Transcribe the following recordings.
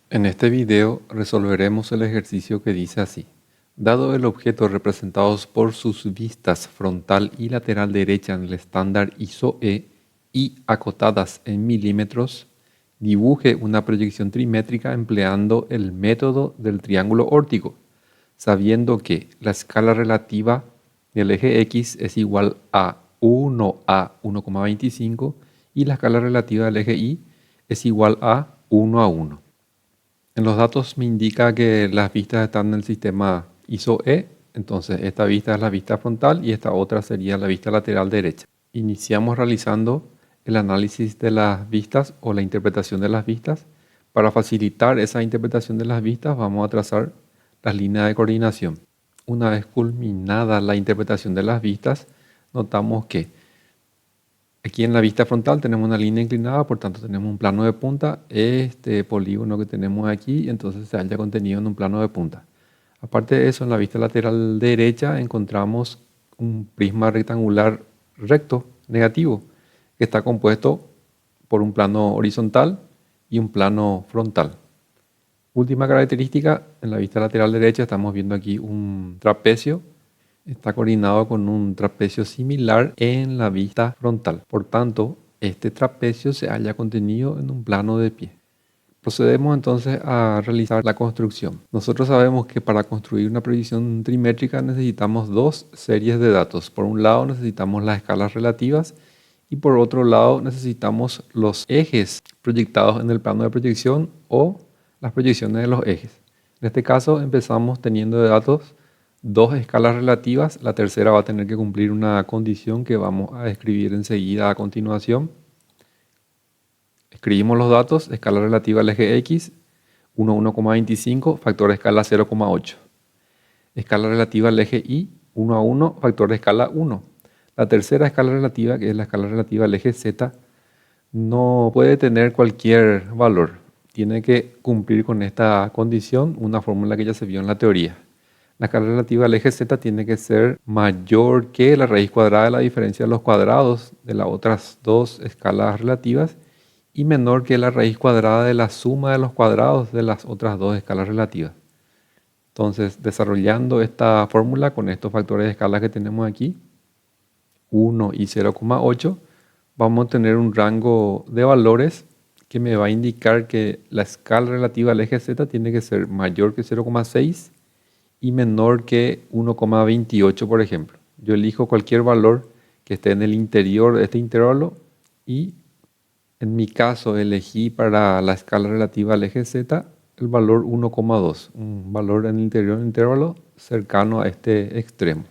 En este video resolveremos el ejercicio que dice así. Dado el objeto representados por sus vistas frontal y lateral derecha en el estándar ISO-E y acotadas en milímetros, dibuje una proyección trimétrica empleando el método del triángulo órtico, sabiendo que la escala relativa del eje X es igual a 1 a 1,25 y la escala relativa del eje Y es igual a 1 a 1. En los datos me indica que las vistas están en el sistema ISO-E, entonces esta vista es la vista frontal y esta otra sería la vista lateral derecha. Iniciamos realizando el análisis de las vistas o la interpretación de las vistas. Para facilitar esa interpretación de las vistas vamos a trazar las líneas de coordinación. Una vez culminada la interpretación de las vistas, notamos que aquí en la vista frontal tenemos una línea inclinada, por tanto tenemos un plano de punta. Este polígono que tenemos aquí, entonces se halla contenido en un plano de punta. Aparte de eso, en la vista lateral derecha encontramos un prisma rectangular recto, negativo, que está compuesto por un plano horizontal y un plano frontal. Última característica, en la vista lateral derecha estamos viendo aquí un trapecio. Está coordinado con un trapecio similar en la vista frontal. Por tanto, este trapecio se halla contenido en un plano de pie. Procedemos entonces a realizar la construcción. Nosotros sabemos que para construir una proyección trimétrica necesitamos dos series de datos. Por un lado necesitamos las escalas relativas y por otro lado necesitamos los ejes proyectados en el plano de proyección o las proyecciones de los ejes. En este caso empezamos teniendo de datos dos escalas relativas. La tercera va a tener que cumplir una condición que vamos a escribir enseguida a continuación. Escribimos los datos: escala relativa al eje X, 1,25, factor de escala 0,8. Escala relativa al eje Y, 1 a 1, factor de escala 1. La tercera escala relativa, que es la escala relativa al eje Z, no puede tener cualquier valor. Tiene que cumplir con esta condición, una fórmula que ya se vio en la teoría. La escala relativa al eje Z tiene que ser mayor que la raíz cuadrada de la diferencia de los cuadrados de las otras dos escalas relativas y menor que la raíz cuadrada de la suma de los cuadrados de las otras dos escalas relativas. Entonces, desarrollando esta fórmula con estos factores de escala que tenemos aquí, 1 y 0,8, vamos a tener un rango de valores que me va a indicar que la escala relativa al eje Z tiene que ser mayor que 0,6 y menor que 1,28, por ejemplo. Yo elijo cualquier valor que esté en el interior de este intervalo y en mi caso elegí para la escala relativa al eje Z el valor 1,2, un valor en el interior del intervalo cercano a este extremo.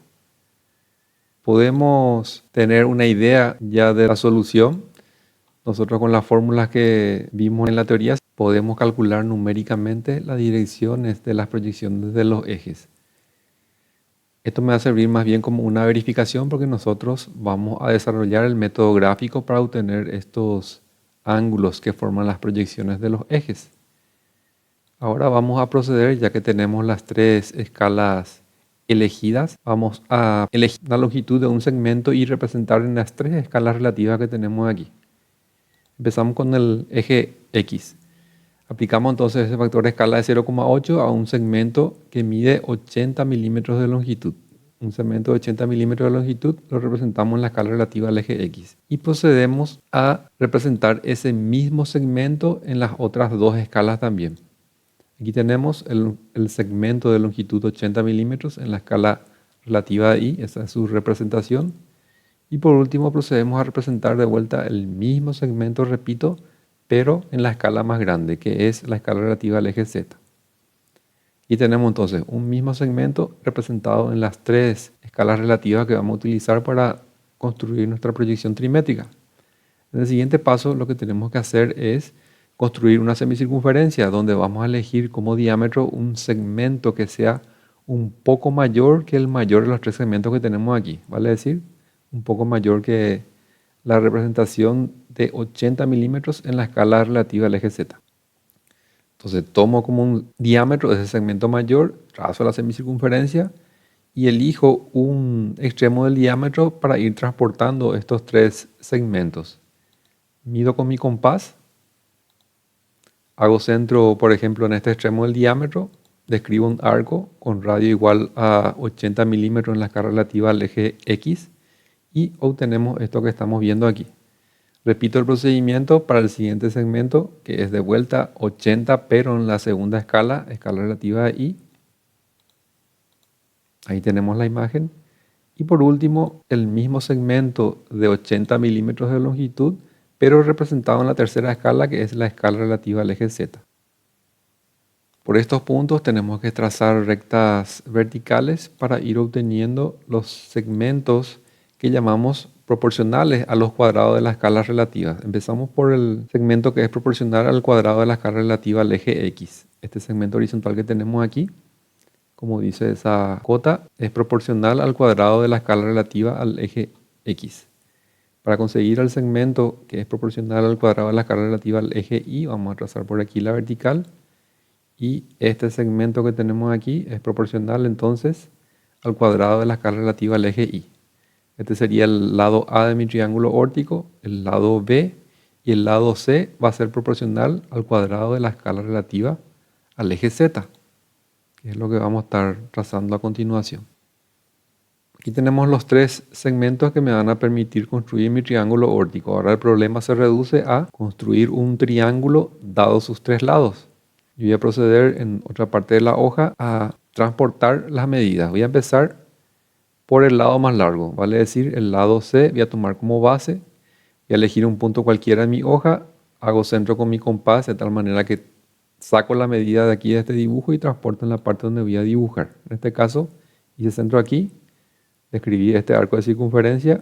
Podemos tener una idea ya de la solución. Nosotros con las fórmulas que vimos en la teoría podemos calcular numéricamente las direcciones de las proyecciones de los ejes. Esto me va a servir más bien como una verificación porque nosotros vamos a desarrollar el método gráfico para obtener estos ángulos que forman las proyecciones de los ejes. Ahora vamos a proceder, ya que tenemos las tres escalas elegidas, vamos a elegir la longitud de un segmento y representar en las tres escalas relativas que tenemos aquí. Empezamos con el eje X. Aplicamos entonces ese factor de escala de 0,8 a un segmento que mide 80 milímetros de longitud. Un segmento de 80 milímetros de longitud lo representamos en la escala relativa al eje X. Y procedemos a representar ese mismo segmento en las otras dos escalas también. Aquí tenemos el segmento de longitud 80 milímetros en la escala relativa a Y, esa es su representación. Y por último procedemos a representar de vuelta el mismo segmento, repito, pero en la escala más grande, que es la escala relativa al eje Z. Y tenemos entonces un mismo segmento representado en las tres escalas relativas que vamos a utilizar para construir nuestra proyección trimétrica. En el siguiente paso lo que tenemos que hacer es construir una semicircunferencia donde vamos a elegir como diámetro un segmento que sea un poco mayor que el mayor de los tres segmentos que tenemos aquí. Vale decir, un poco mayor que la representación de 80 milímetros en la escala relativa al eje Z. Entonces tomo como un diámetro de ese segmento mayor, trazo la semicircunferencia y elijo un extremo del diámetro para ir transportando estos tres segmentos. Mido con mi compás Hago centro, por ejemplo, en este extremo del diámetro, describo un arco con radio igual a 80 milímetros en la escala relativa al eje X y obtenemos esto que estamos viendo aquí. Repito el procedimiento para el siguiente segmento, que es de vuelta 80, pero en la segunda escala, escala relativa a Y. Ahí tenemos la imagen. Y por último, el mismo segmento de 80 milímetros de longitud, pero representado en la tercera escala, que es la escala relativa al eje Z. Por estos puntos tenemos que trazar rectas verticales para ir obteniendo los segmentos que llamamos proporcionales a los cuadrados de las escalas relativas. Empezamos por el segmento que es proporcional al cuadrado de la escala relativa al eje X. Este segmento horizontal que tenemos aquí, como dice esa cota, es proporcional al cuadrado de la escala relativa al eje X. Para conseguir el segmento que es proporcional al cuadrado de la escala relativa al eje Y, vamos a trazar por aquí la vertical. Y este segmento que tenemos aquí es proporcional entonces al cuadrado de la escala relativa al eje Y. Este sería el lado A de mi triángulo órtico, el lado B y el lado C va a ser proporcional al cuadrado de la escala relativa al eje Z, que es lo que vamos a estar trazando a continuación. Aquí tenemos los tres segmentos que me van a permitir construir mi triángulo órtico. Ahora el problema se reduce a construir un triángulo dado sus tres lados. Yo voy a proceder en otra parte de la hoja a transportar las medidas. Voy a empezar por el lado más largo, vale decir el lado C. Voy a tomar como base, voy a elegir un punto cualquiera en mi hoja, hago centro con mi compás de tal manera que saco la medida de aquí de este dibujo y transporto en la parte donde voy a dibujar. En este caso hice centro aquí, escribí este arco de circunferencia.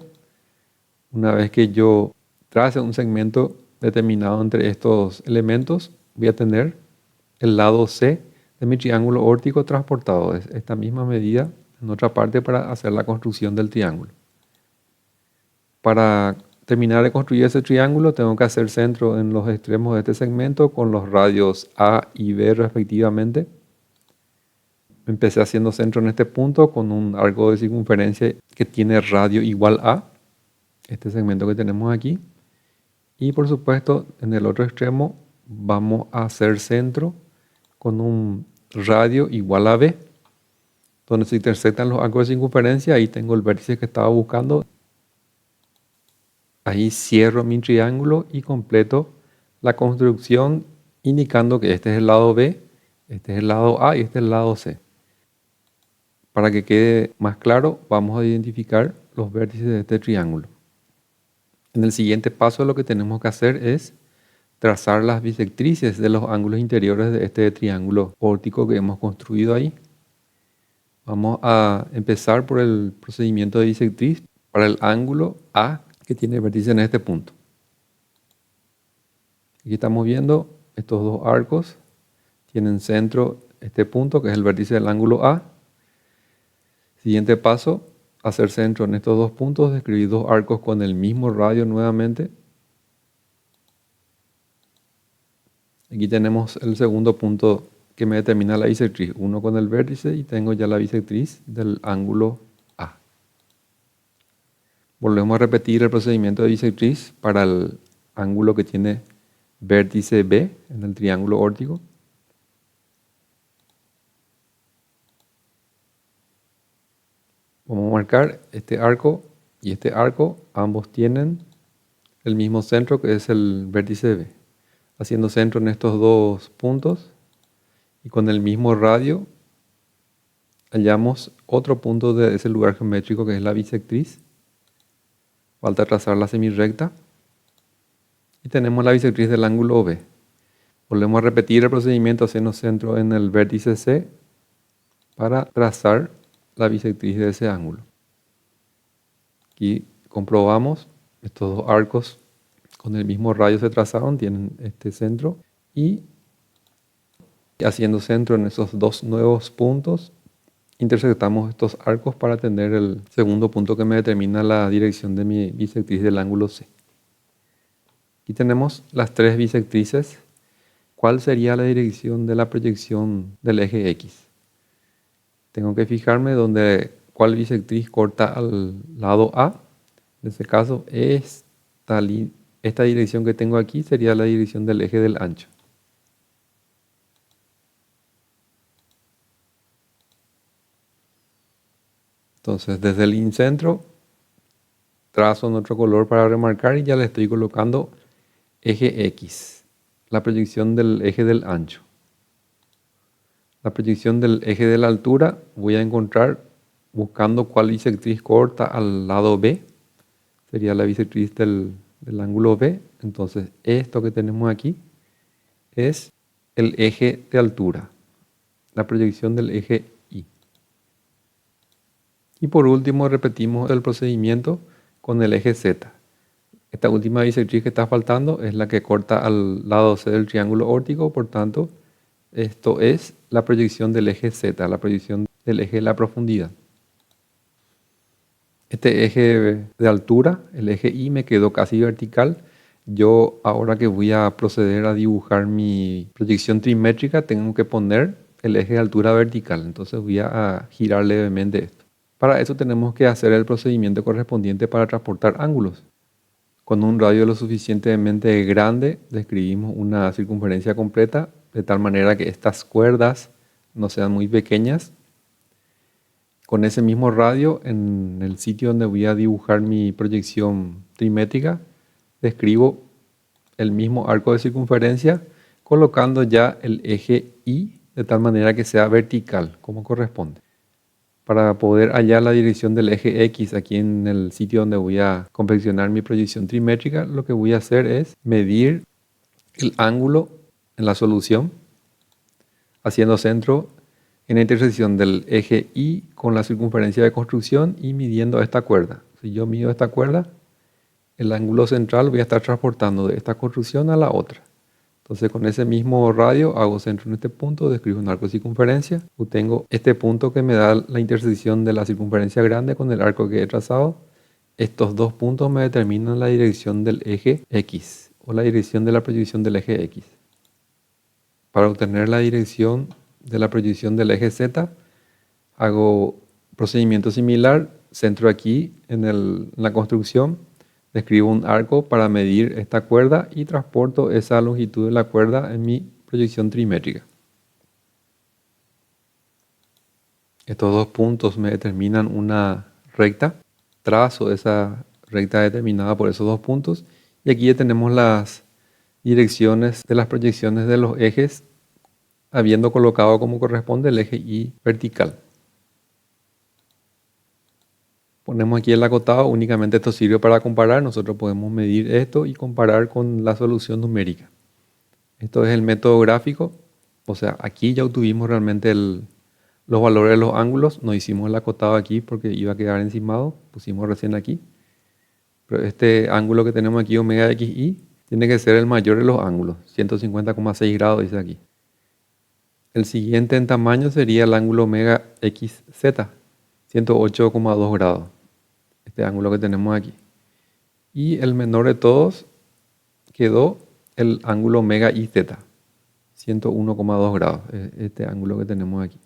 Una vez que yo trace un segmento determinado entre estos elementos, voy a tener el lado C de mi triángulo órtico transportado. Es esta misma medida en otra parte para hacer la construcción del triángulo. Para terminar de construir ese triángulo tengo que hacer centro en los extremos de este segmento con los radios A y B respectivamente. Empecé haciendo centro en este punto con un arco de circunferencia que tiene radio igual a este segmento que tenemos aquí. Y por supuesto en el otro extremo vamos a hacer centro con un radio igual a B, donde se intersectan los arcos de circunferencia. Ahí tengo el vértice que estaba buscando. Ahí cierro mi triángulo y completo la construcción indicando que este es el lado B, este es el lado A y este es el lado C. Para que quede más claro, vamos a identificar los vértices de este triángulo. En el siguiente paso lo que tenemos que hacer es trazar las bisectrices de los ángulos interiores de este triángulo órtico que hemos construido ahí. Vamos a empezar por el procedimiento de bisectriz para el ángulo A que tiene vértice en este punto. Aquí estamos viendo estos dos arcos tienen centro este punto que es el vértice del ángulo A. Siguiente paso, hacer centro en estos dos puntos, describir dos arcos con el mismo radio nuevamente. Aquí tenemos el segundo punto que me determina la bisectriz, uno con el vértice y tengo ya la bisectriz del ángulo A. Volvemos a repetir el procedimiento de bisectriz para el ángulo que tiene vértice B en el triángulo órtico. Vamos a marcar este arco y este arco, ambos tienen el mismo centro que es el vértice B. Haciendo centro en estos dos puntos y con el mismo radio hallamos otro punto de ese lugar geométrico que es la bisectriz. Falta trazar la semirrecta y tenemos la bisectriz del ángulo B. Volvemos a repetir el procedimiento haciendo centro en el vértice C para trazar la bisectriz de ese ángulo. Aquí comprobamos estos dos arcos con el mismo radio se trazaron, tienen este centro y haciendo centro en esos dos nuevos puntos intersectamos estos arcos para tener el segundo punto que me determina la dirección de mi bisectriz del ángulo C. Aquí tenemos las tres bisectrices. ¿Cuál sería la dirección de la proyección del eje X? Tengo que fijarme cuál bisectriz corta al lado A. En este caso, esta dirección que tengo aquí sería la dirección del eje del ancho. Entonces desde el incentro trazo nuestro color para remarcar y ya le estoy colocando eje X, la proyección del eje del ancho. La proyección del eje de la altura voy a encontrar buscando cuál bisectriz corta al lado B. Sería la bisectriz del ángulo B. Entonces esto que tenemos aquí es el eje de altura, la proyección del eje Y. Y por último repetimos el procedimiento con el eje Z. Esta última bisectriz que está faltando es la que corta al lado C del triángulo óptico, por tanto, esto es la proyección del eje Z, la proyección del eje de la profundidad. Este eje de altura, el eje Y, me quedó casi vertical. Yo ahora que voy a proceder a dibujar mi proyección trimétrica, tengo que poner el eje de altura vertical. Entonces voy a girar levemente esto. Para eso tenemos que hacer el procedimiento correspondiente para transportar ángulos. Con un radio lo suficientemente grande, describimos una circunferencia completa, de tal manera que estas cuerdas no sean muy pequeñas. Con ese mismo radio, en el sitio donde voy a dibujar mi proyección trimétrica, describo el mismo arco de circunferencia, colocando ya el eje Y de tal manera que sea vertical, como corresponde. Para poder hallar la dirección del eje X aquí en el sitio donde voy a confeccionar mi proyección trimétrica, lo que voy a hacer es medir el ángulo en la solución, haciendo centro en la intersección del eje Y con la circunferencia de construcción y midiendo esta cuerda. Si yo mido esta cuerda, el ángulo central voy a estar transportando de esta construcción a la otra. Entonces con ese mismo radio hago centro en este punto, describo un arco de circunferencia, obtengo este punto que me da la intersección de la circunferencia grande con el arco que he trazado. Estos dos puntos me determinan la dirección del eje X o la dirección de la proyección del eje X. Para obtener la dirección de la proyección del eje Z, hago procedimiento similar, centro aquí en la construcción, describo un arco para medir esta cuerda y transporto esa longitud de la cuerda en mi proyección trimétrica. Estos dos puntos me determinan una recta, trazo esa recta determinada por esos dos puntos y aquí ya tenemos las direcciones de las proyecciones de los ejes, habiendo colocado como corresponde el eje Y vertical. Ponemos aquí el acotado, únicamente esto sirve para comparar. Nosotros podemos medir esto y comparar con la solución numérica. Esto es el método gráfico, o sea, aquí ya obtuvimos realmente los valores de los ángulos. No hicimos el acotado aquí porque iba a quedar encimado, pusimos recién aquí. Pero este ángulo que tenemos aquí, omega xy, tiene que ser el mayor de los ángulos, 150,6 grados dice aquí. El siguiente en tamaño sería el ángulo omega xz, 108,2 grados. Este ángulo que tenemos aquí. Y el menor de todos quedó el ángulo omega iz, 101,2 grados. Este ángulo que tenemos aquí.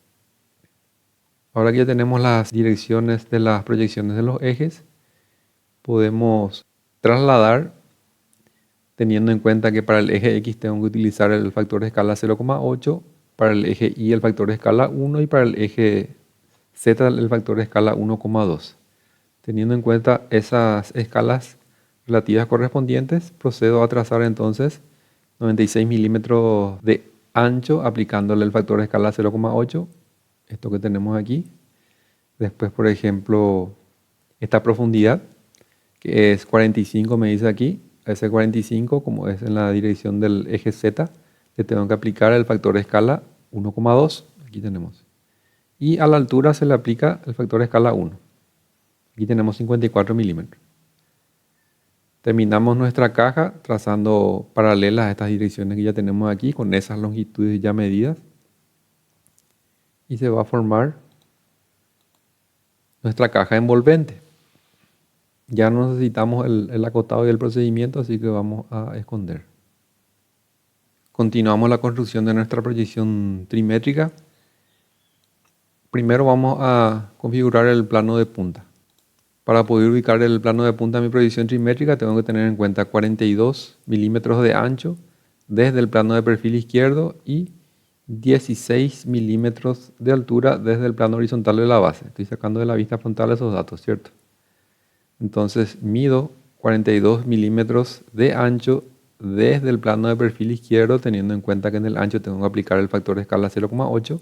Ahora que ya tenemos las direcciones de las proyecciones de los ejes, podemos trasladar, teniendo en cuenta que para el eje X tengo que utilizar el factor de escala 0,8, para el eje Y el factor de escala 1 y para el eje Z el factor de escala 1,2. Teniendo en cuenta esas escalas relativas correspondientes, procedo a trazar entonces 96 milímetros de ancho aplicándole el factor de escala 0,8, esto que tenemos aquí. Después, por ejemplo, esta profundidad, que es 45, me dice aquí, a ese 45, como es en la dirección del eje Z, le tengo que aplicar el factor de escala 1,2, aquí tenemos. Y a la altura se le aplica el factor de escala 1. Aquí tenemos 54 milímetros. Terminamos nuestra caja trazando paralelas a estas direcciones que ya tenemos aquí con esas longitudes ya medidas. Y se va a formar nuestra caja envolvente. Ya no necesitamos el acotado y el procedimiento, así que vamos a esconder. Continuamos la construcción de nuestra proyección trimétrica. Primero vamos a configurar el plano de punta. Para poder ubicar el plano de punta de mi proyección trimétrica tengo que tener en cuenta 42 milímetros de ancho desde el plano de perfil izquierdo y 16 milímetros de altura desde el plano horizontal de la base. Estoy sacando de la vista frontal esos datos, ¿cierto? Entonces mido 42 milímetros de ancho desde el plano de perfil izquierdo, teniendo en cuenta que en el ancho tengo que aplicar el factor de escala 0,8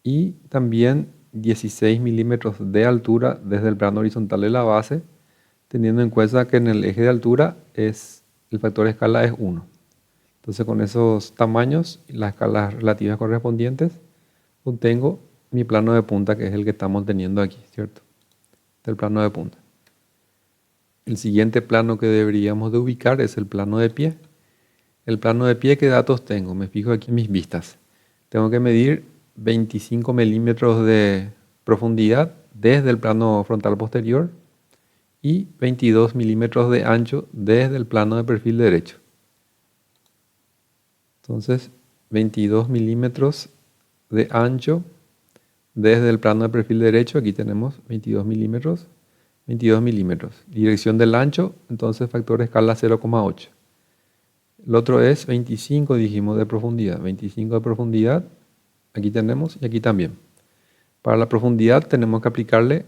y también 16 milímetros de altura desde el plano horizontal de la base, teniendo en cuenta que en el eje de altura el factor de escala es 1. Entonces con esos tamaños y las escalas relativas correspondientes obtengo mi plano de punta, que es el que estamos teniendo aquí, ¿cierto? Del plano de punta. El siguiente plano que deberíamos de ubicar es el plano de pie. El plano de pie, ¿qué datos tengo? Me fijo aquí en mis vistas. Tengo que medir 25 milímetros de profundidad desde el plano frontal posterior y 22 milímetros de ancho desde el plano de perfil derecho. Entonces, 22 milímetros de ancho desde el plano de perfil derecho, aquí tenemos 22 milímetros. Dirección del ancho, entonces factor de escala 0,8. El otro es 25, dijimos, de profundidad. 25 de profundidad, aquí tenemos y aquí también. Para la profundidad tenemos que aplicarle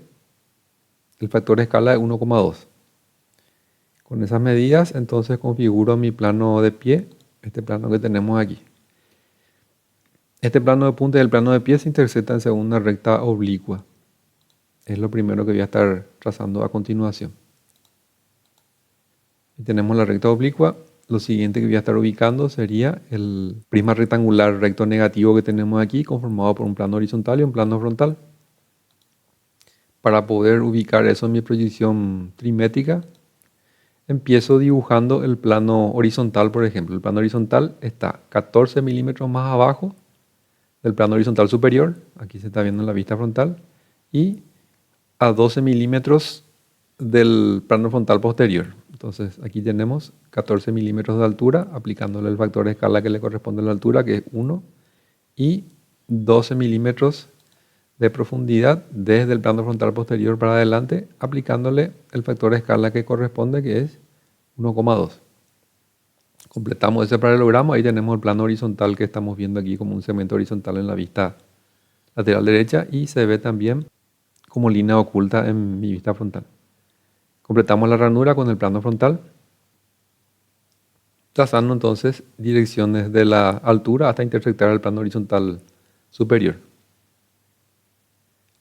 el factor de escala de 1,2. Con esas medidas, entonces configuro mi plano de pie, este plano que tenemos aquí. Este plano de punta y el plano de pie se intersectan según una recta oblicua. Es lo primero que voy a estar trazando a continuación. Y tenemos la recta oblicua. Lo siguiente que voy a estar ubicando sería el prisma rectangular recto negativo que tenemos aquí, conformado por un plano horizontal y un plano frontal. Para poder ubicar eso en mi proyección trimétrica, empiezo dibujando el plano horizontal, por ejemplo. El plano horizontal está 14 milímetros más abajo del plano horizontal superior, aquí se está viendo en la vista frontal, y a 12 milímetros del plano frontal posterior. Entonces aquí tenemos 14 milímetros de altura, aplicándole el factor de escala que le corresponde a la altura, que es 1, y 12 milímetros de profundidad desde el plano frontal posterior para adelante, aplicándole el factor de escala que corresponde, que es 1,2. Completamos ese paralelogramo, ahí tenemos el plano horizontal que estamos viendo aquí como un segmento horizontal en la vista lateral derecha y se ve también como línea oculta en mi vista frontal. Completamos la ranura con el plano frontal, trazando entonces direcciones de la altura hasta intersectar el plano horizontal superior.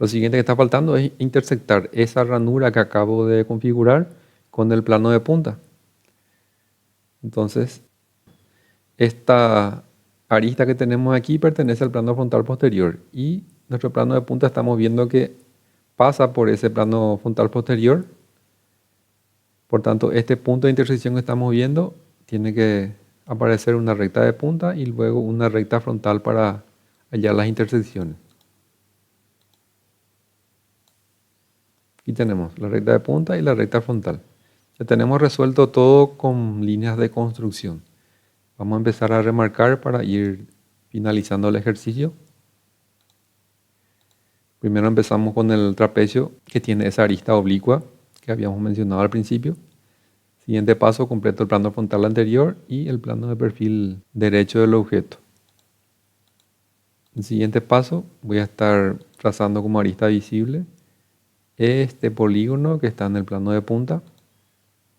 Lo siguiente que está faltando es intersectar esa ranura que acabo de configurar con el plano de punta. Entonces, esta arista que tenemos aquí pertenece al plano frontal posterior y nuestro plano de punta estamos viendo que pasa por ese plano frontal posterior. Por tanto, este punto de intersección que estamos viendo tiene que aparecer una recta de punta y luego una recta frontal para hallar las intersecciones. Aquí tenemos la recta de punta y la recta frontal. Ya tenemos resuelto todo con líneas de construcción. Vamos a empezar a remarcar para ir finalizando el ejercicio. Primero empezamos con el trapecio que tiene esa arista oblicua que habíamos mencionado al principio. Siguiente paso, completo el plano frontal anterior y el plano de perfil derecho del objeto. El siguiente paso, voy a estar trazando como arista visible este polígono que está en el plano de punta.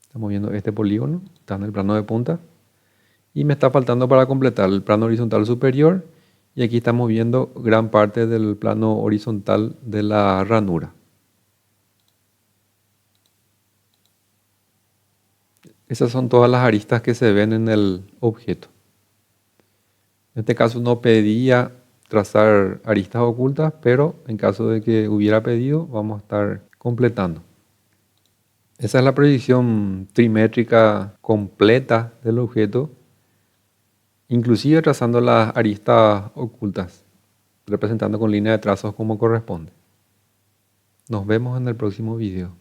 Estamos viendo este polígono, está en el plano de punta. Y me está faltando para completar el plano horizontal superior. Y aquí estamos viendo gran parte del plano horizontal de la ranura. Esas son todas las aristas que se ven en el objeto. En este caso no pedía trazar aristas ocultas, pero en caso de que hubiera pedido, vamos a estar completando. Esa es la proyección trimétrica completa del objeto, inclusive trazando las aristas ocultas, representando con línea de trazos como corresponde. Nos vemos en el próximo video.